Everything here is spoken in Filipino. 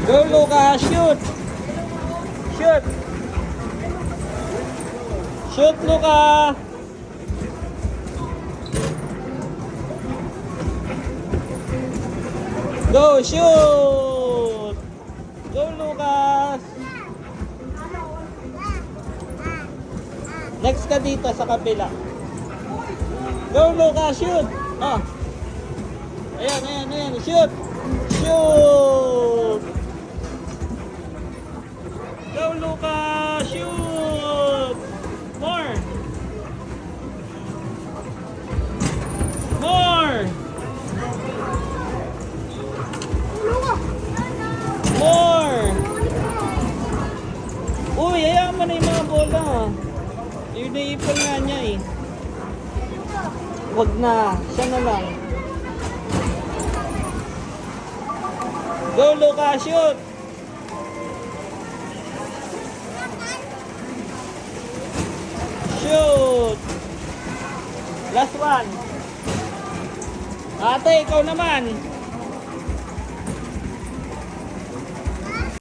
Go, Lucas. Shoot. Shoot. Shoot, Luka. Go, shoot. Go, Lucas. Next ka dito sa kabila. Go, Lucas. Shoot. Oh. Ayan, ayan, ayan. Shoot. Shoot. Go, Lucas. Shoot. More. More. More. Uy, hayaan mo na yung mga bola. Yun naipon nga niya eh. Wag na. Siya na lang. Go, Lucas. Shoot. Shoot. Last one. Ate, ikaw naman.